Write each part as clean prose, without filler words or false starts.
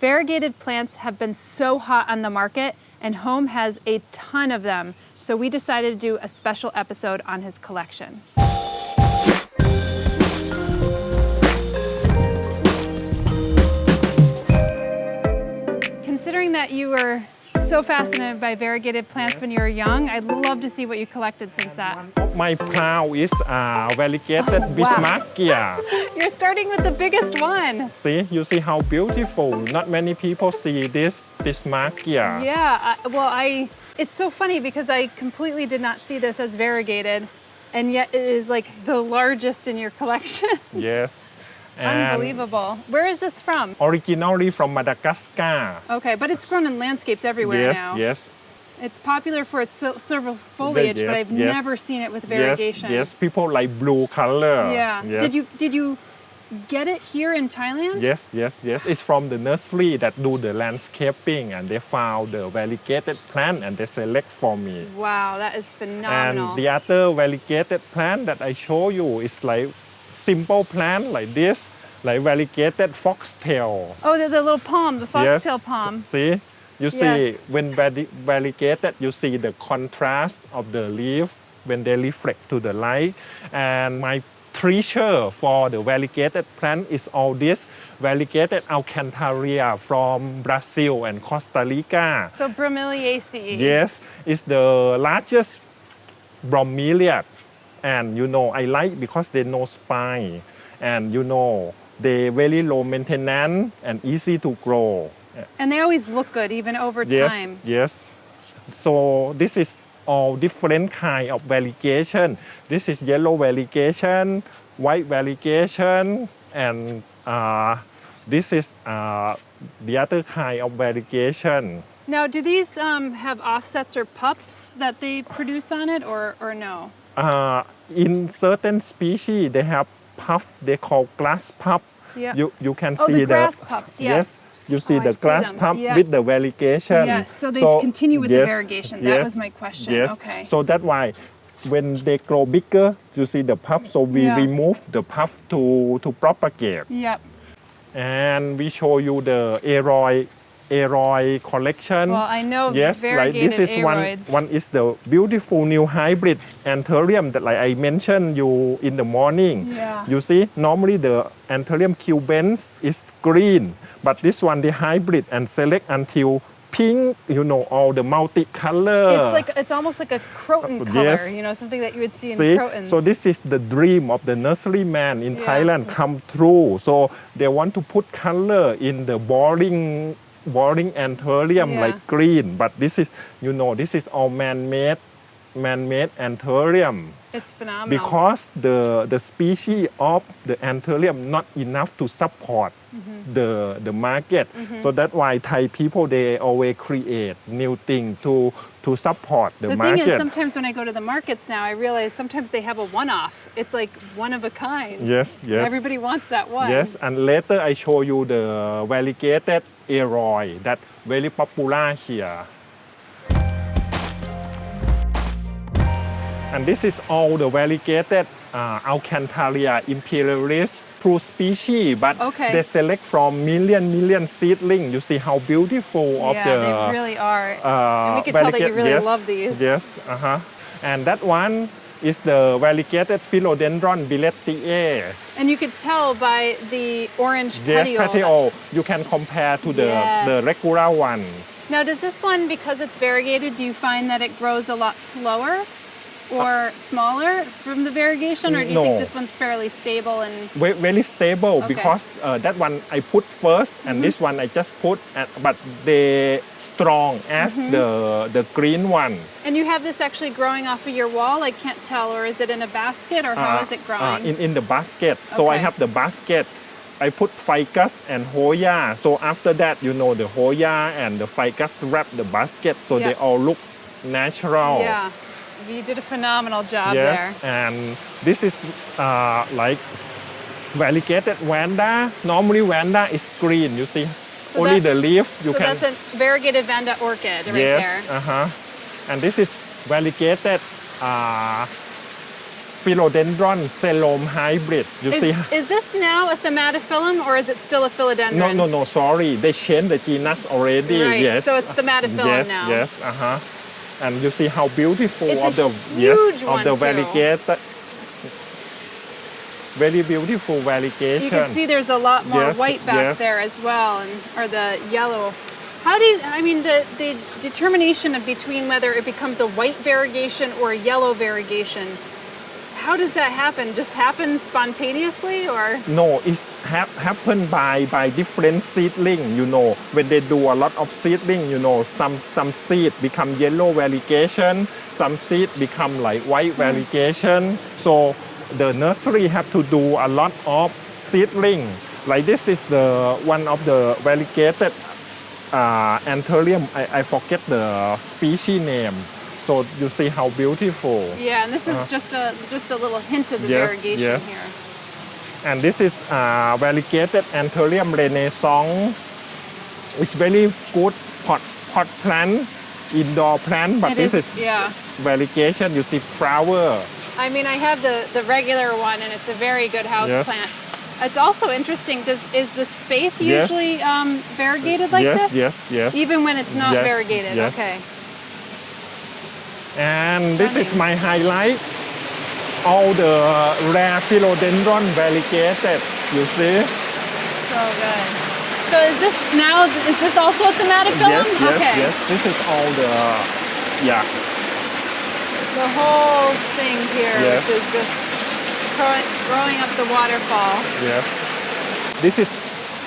Variegated plants have been so hot on the market, and Home has a ton of them. So we decided to do a special episode on his collection. Considering that you were so fascinated by variegated plants when you were young, I'd love to see what you collected since that. My plow is variegated Bismarckia. You're starting with the biggest one. See, you see how beautiful. Not many people see this Bismarckia. Yeah, it's so funny because I completely did not see this as variegated, and yet it is like the largest in your collection. Yes. Unbelievable. Where is this from? Originally from Madagascar. Okay, but it's grown in landscapes everywhere now. Yes. It's popular for its silver foliage, but I've never seen it with variegation. Yes, people like blue color. Yeah. Yes. Did you get it here in Thailand? Yes. It's from the nursery that do the landscaping, and they found the variegated plant and they select for me. Wow, that is phenomenal. And the other variegated plant that I show you is like simple plant like this, like variegated foxtail. Oh, the little palm, the foxtail palm. See, you see when variegated, you see the contrast of the leaf when they reflect to the light. And my treasure for the variegated plant is all this variegated Alcantarea from Brazil and Costa Rica. So bromeliads. Yes, it's the largest bromeliad. And I like because they no spine, and they very low maintenance and easy to grow. And they always look good even over time. Yes. So this is all different kind of variegation. This is yellow variegation, white variegation, and this is the other kind of variegation. Now, do these have offsets or pups that they produce on it, or no? In certain species, they have puff. They call glass pup. Yeah. You can see the grass pups. Yes. You see the glass pup with the variegation. Yes. So they continue with the variegation. That was my question. Yes. Okay. So that's why when they grow bigger, you see the pup. So we remove the pup to propagate. Yep. And we show you the aroid collection. Well, I know variegated like this is aroids. one is the beautiful new hybrid Anthurium that like I mentioned you in the morning. Yeah. You see, normally the Anthurium cubens is green, but this one the hybrid and select until pink, all the multicolor. It's almost like a croton color, something that you would see in crotons. So this is the dream of the nurseryman in Thailand come true. So they want to put color in the boring Anthurium like green, but this is this is all man-made Anthurium. It's phenomenal because the species of the Anthurium not enough to support the market. So that's why Thai people they always create new things to support the market. The thing is, sometimes when I go to the markets now, I realize sometimes they have a one-off. It's like one of a kind. Yes. Everybody wants that one. Yes, and later I show you the variegated aroid that very popular here. And this is all the variegated Alcantarea imperialis true species, but they select from million seedling. You see how beautiful of the... Yeah, they really are. And we can tell that you really love these. Yes, And that one is the variegated Philodendron billetiae. And you could tell by the orange petiole. Yes, petiole. You can compare to the regular one. Now, does this one, because it's variegated, do you find that it grows a lot slower or smaller from the variegation, or do you think this one's fairly stable and very stable? Because that one I put first, and this one I just put, but they strong as the green one. And you have this actually growing off of your wall? I can't tell, or is it in a basket, or how is it growing? In the basket. So I have the basket. I put ficus and Hoya. So after that, the Hoya and the ficus wrap the basket, so they all look natural. Yeah. You did a phenomenal job there. And this is like variegated Vanda. Normally Vanda is green, you see. So only the leaf you can... So that's a variegated Vanda orchid right there. And this is variegated Philodendron Celome hybrid. You see? Is this now a Thaumatophyllum or is it still a Philodendron? No, sorry. They changed the genus already. Right, Yes. so it's Thaumatophyllum Yes, now. yes, And you see how beautiful It's of a the huge of one the too. variegated. Very beautiful variegation. You can see there's a lot more Yes, white back yes. there as well, or the yellow. How do you, I mean, the determination of between whether it becomes a white variegation or a yellow variegation, how does that happen? Just happen spontaneously or? No, it's happen by different seedling. When they do a lot of seedling, some seed become yellow variegation, some seed become like white variegation. So the nursery have to do a lot of seedling. Like this is the one of the variegated Anthurium. I forget the species name. So you see how beautiful. Yeah, and this is just a little hint of the variegation here. And this is variegated Anthurium Renaissance. It's very good pot plant, indoor plant, but this is variegation. You see flower. I mean, I have the regular one, and it's a very good house plant. It's also interesting. Is the spathe usually variegated like this? Yes. Even when it's not variegated. Yes. Okay. And this is my highlight. All the rare Philodendron variegated. You see? So good. So is this also a Thaumatophyllum? Yes. This is all the whole thing here, which is just growing up the waterfall. Yes. This is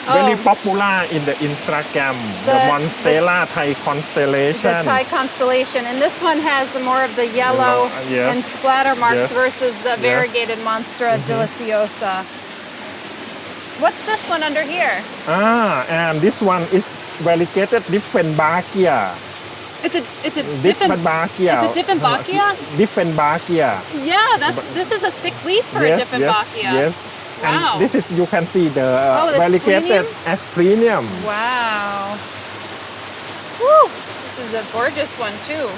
very popular in the Instagram, the Monstera Thai constellation. The Thai constellation. And this one has more of the yellow and splatter marks versus the variegated Monstera deliciosa. What's this one under here? And this one is variegated Dieffenbachia. It's a Dieffenbachia. It's a Dieffenbachia? Dieffenbachia. Yeah, this is a thick leaf for a Dieffenbachia. Yes. Wow. And this is, you can see the variegated asplenium. Wow. Woo! This is a gorgeous one too.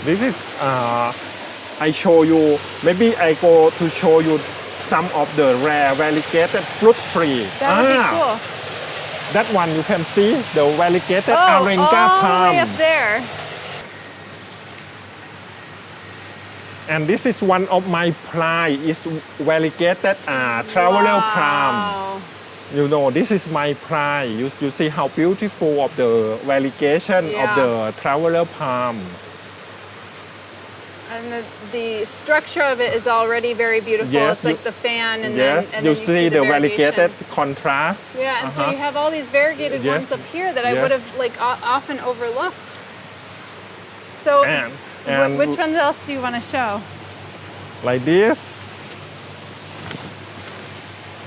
This is, I show you, maybe I go to show you some of the rare variegated fruit tree. That would be cool. That one you can see, the variegated Arenga all palm. the way up there. And this is one of my plant. It's variegated traveler palm. This is my plant. You see how beautiful of the variegation of the traveler palm. And the structure of it is already very beautiful. It's like the fan, and then you see the variegated contrast. Yeah, and so you have all these variegated ones up here that I would have often overlooked. So, and which ones else do you want to show? Like this.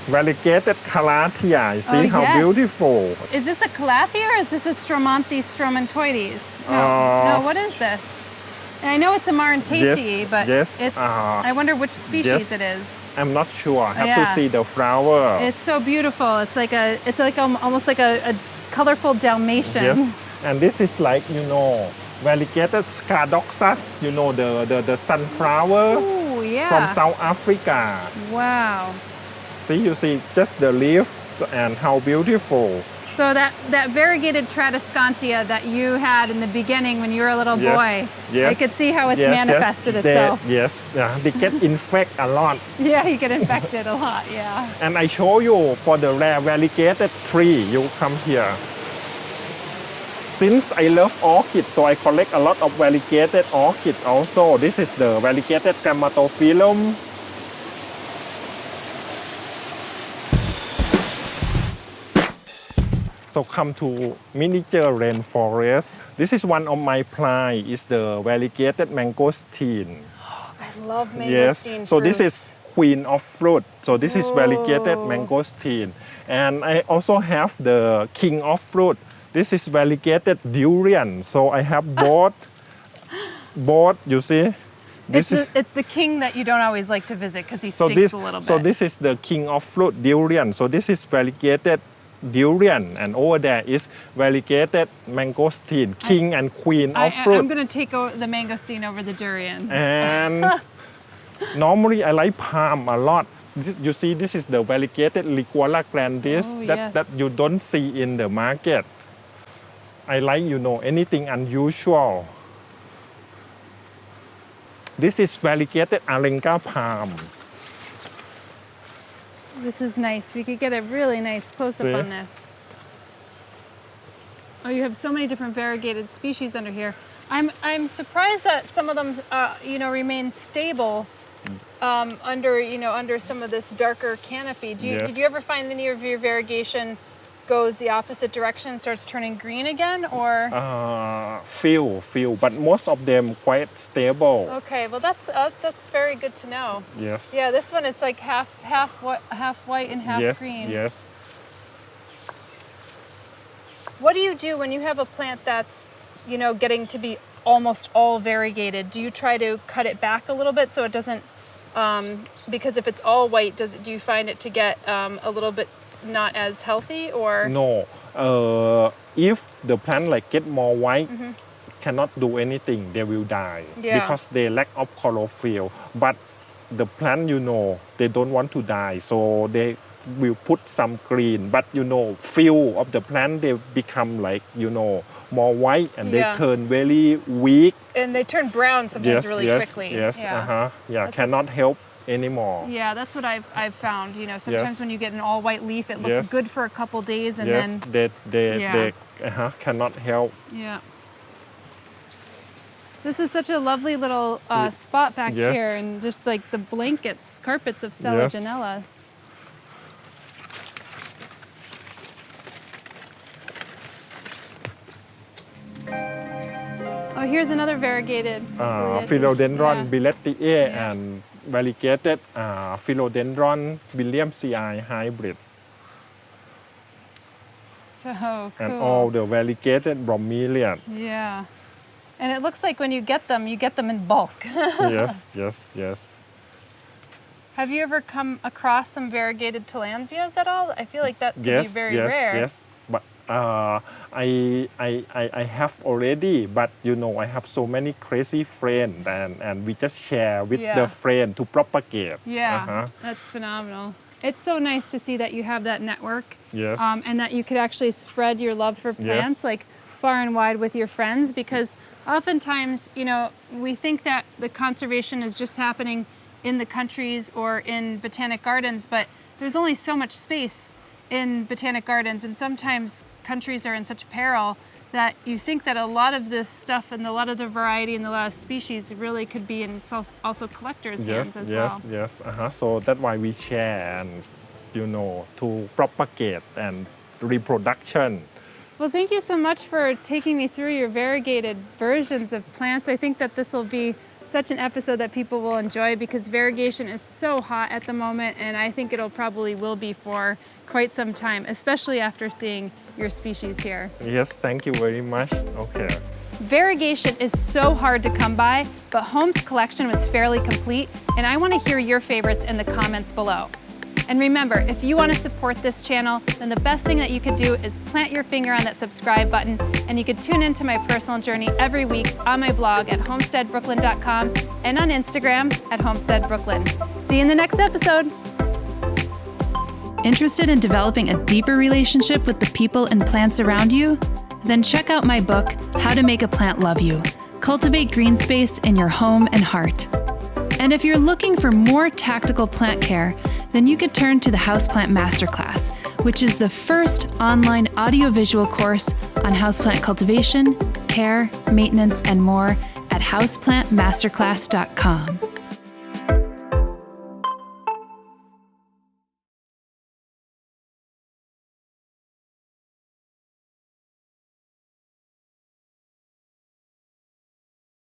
Variegated Calathea. See how beautiful. Is this a Calathea or is this a Stromanthes stromantoides? No, what is this? And I know it's a Marantacea, but it's, I wonder which species it is. I'm not sure. I have to see the flower. It's so beautiful. It's like almost like a colorful Dalmatian. Yes, and this is like, variegated Scardoxus, the sunflower from South Africa. Wow. You see just the leaf and how beautiful. So that variegated Tradescantia that you had in the beginning when you were a little boy, I could see how it's manifested itself. They get infected a lot. Yeah, you get infected a lot, And I show you for the rare variegated tree, you come here. Since I love orchids, so I collect a lot of variegated orchids also. This is the variegated Thaumatophyllum. So come to miniature rainforest. This is one of my plants. It's the variegated mangosteen. I love mangosteen. So this is queen of fruit. So this is variegated mangosteen. And I also have the king of fruit. This is variegated durian. So I have both, you see. It's the king that you don't always like to visit because he stinks a little bit. So this is the king of fruit, durian. So this is variegated durian, and over there is variegated mangosteen, king and queen of fruit. I'm going to take the mangosteen over the durian. And Normally, I like palm a lot. You see, this is the variegated Liguala grandis that you don't see in the market. I like, anything unusual. This is variegated Arenga palm. This is nice. We could get a really nice close-up on this. Oh, you have so many different variegated species under here. I'm surprised that some of them, remain stable under some of this darker canopy. Did you ever find any of your variegation goes the opposite direction and starts turning green again, or? Few, but most of them quite stable. Okay, well that's very good to know. Yes. Yeah, this one it's like half white and half green. Yes. What do you do when you have a plant that's, getting to be almost all variegated? Do you try to cut it back a little bit so it doesn't? Because if it's all white, do you find it to get a little bit not as healthy, or? No. If the plant get more white, cannot do anything, they will die because they lack of chlorophyll. But the plant, they don't want to die, so they will put some green. But few of the plant, they become more white and they turn very weak. And they turn brown sometimes really quickly. Yes, cannot help anymore. Yeah, that's what I've found. Sometimes when you get an all white leaf, it looks good for a couple days and then they cannot help. Yeah. This is such a lovely little spot back here, and just like the carpets of Philodendron. Oh, here's another variegated. Philodendron billetiae and variegated Philodendron Williamsii hybrid. So cool. And all the variegated bromeliads. Yeah. And it looks like when you get them in bulk. Yes. Have you ever come across some variegated tillandsias at all? I feel like that could be very rare. Yes. But I have already, but I have so many crazy friends, and we just share with the friend to propagate. Yeah, that's phenomenal. It's so nice to see that you have that network. Yes. And that you could actually spread your love for plants far and wide with your friends, because oftentimes, we think that the conservation is just happening in the countries or in botanic gardens, but there's only so much space in botanic gardens, and sometimes countries are in such peril that you think that a lot of this stuff and a lot of the variety and a lot of species really could be in also collectors' hands as well. Yes. So that's why we share and, to propagate and reproduction. Well, thank you so much for taking me through your variegated versions of plants. I think that this will be such an episode that people will enjoy, because variegation is so hot at the moment, and I think it'll probably will be for quite some time, especially after seeing your species here. Yes, thank you very much. Okay. Variegation is so hard to come by, but Home's collection was fairly complete, and I want to hear your favorites in the comments below. And remember, if you want to support this channel, then the best thing that you could do is plant your finger on that subscribe button, and you could tune into my personal journey every week on my blog at homesteadbrooklyn.com and on Instagram at homesteadbrooklyn. See you in the next episode. Interested in developing a deeper relationship with the people and plants around you? Then check out my book, How to Make a Plant Love You. Cultivate green space in your home and heart. And if you're looking for more tactical plant care, then you could turn to the Houseplant Masterclass, which is the first online audiovisual course on houseplant cultivation, care, maintenance, and more at houseplantmasterclass.com.